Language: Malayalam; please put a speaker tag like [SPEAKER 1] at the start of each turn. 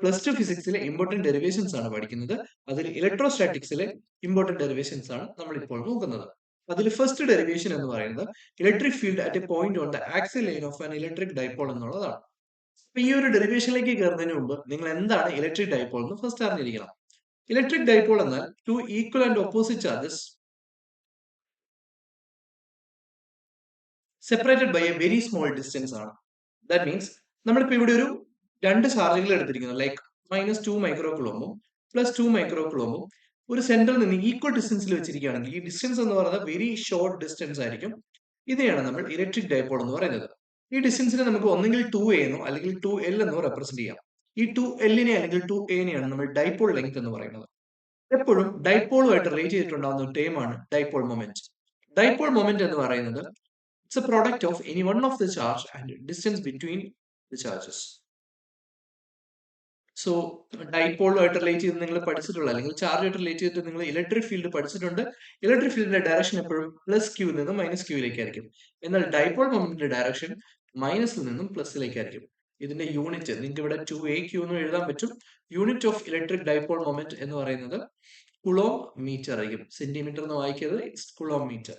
[SPEAKER 1] പ്ലസ് ടു ഫിസിക്സിലെ ഇമ്പോർട്ടന്റ് ഡെറിവേഷൻസ് ആണ് പഠിക്കുന്നത്. അതിൽ ഇലക്ട്രോസ്റ്റാറ്റിക്സിലെ ഇമ്പോർട്ടന്റ് ഡെറിവേഷൻസ് ആണ് നമ്മൾ ഇപ്പോൾ നോക്കുന്നത്. അതിൽ ഫസ്റ്റ് ഡെറിവേഷൻ എന്ന് പറയുന്നത് electric field at a point on the axial line of an electric dipole എന്നുള്ളതാണ്. അപ്പൊ ഈ ഒരു ഡെറിവേഷനിലേക്ക് കയറുന്നതിന് മുമ്പ് നിങ്ങൾ എന്താണ് ഇലക്ട്രിക് ഡൈപോൾ എന്ന് ഫസ്റ്റ് അറിഞ്ഞിരിക്കണം. ഇലക്ട്രിക് ഡൈപോൾ എന്നാൽ two equal and opposite charges separated by a very small distance ആണ്. ദാറ്റ് മീൻസ് നമ്മളിപ്പോ ഇവിടെ ഒരു രണ്ട് ചാർജുകൾ എടുത്തിരിക്കുന്നു, ലൈക്ക് -2 മൈക്രോ കുളോമും +2 മൈക്രോ കുളോമും ഒരു സെന്ററിൽ നിന്ന് ഈക്വൽ ഡിസ്റ്റൻസിൽ വെച്ചിരിക്കുകയാണെങ്കിൽ ഈ ഡിസ്റ്റൻസ് എന്ന് പറയുന്നത് വെരി ഷോർട്ട് ഡിസ്റ്റൻസ് ആയിരിക്കും. ഇതിനെയാണ് നമ്മൾ ഇലക്ട്രിക് ഡൈപോൾ എന്ന് പറയുന്നത്. ഈ ഡിസ്റ്റൻസിനെ നമുക്ക് ഒന്നെങ്കിൽ 2a എന്നോ അല്ലെങ്കിൽ 2l എന്നോ റെപ്രസെന്റ് ചെയ്യാം. ഈ 2l അല്ലെങ്കിൽ 2a നമ്മൾ ഡൈപോൾ ലെങ്ത് എന്ന് പറയുന്നത്. എപ്പോഴും ഡൈപോളുമായിട്ട് റിലേറ്റ് ചെയ്തിട്ടുണ്ടാകുന്ന ഒരു ടേമാണ് ഡൈപോൾ മൊമെന്റ്. ഡൈപോൾ മൊമെന്റ് എന്ന് പറയുന്നത് it's a product of any one of the charge and distance between the charges. So ഡൈപോളുമായിട്ട് റിലേറ്റ് ചെയ്ത് നിങ്ങൾ പഠിച്ചിട്ടുള്ള അല്ലെങ്കിൽ ചാർജായിട്ട് റിലേറ്റ് ചെയ്തിട്ട് നിങ്ങൾ ഇലക്ട്രിക് ഫീൽഡ് പഠിച്ചിട്ടുണ്ട്. ഇലക്ട്രിക് ഫീൽഡിന്റെ ഡയറക്ഷൻ എപ്പോഴും +q നിന്ന് -q എന്നാൽ ഡൈപോൾ മൊമെന്റിന്റെ ഡയറക്ഷൻ മൈനസിൽ നിന്നും പ്ലസിലേക്കായിരിക്കും. ഇതിന്റെ യൂണിറ്റ് നിങ്ങൾക്ക് ഇവിടെ 2aq എന്ന് എഴുതാൻ പറ്റും. Unit of electric dipole moment എന്ന് പറയുന്നത് കുളോം മീറ്റർ ആയിരിക്കും. സെന്റിമീറ്റർ എന്ന് വായിക്കരുത്, ഇറ്റ്സ് കുളോം മീറ്റർ.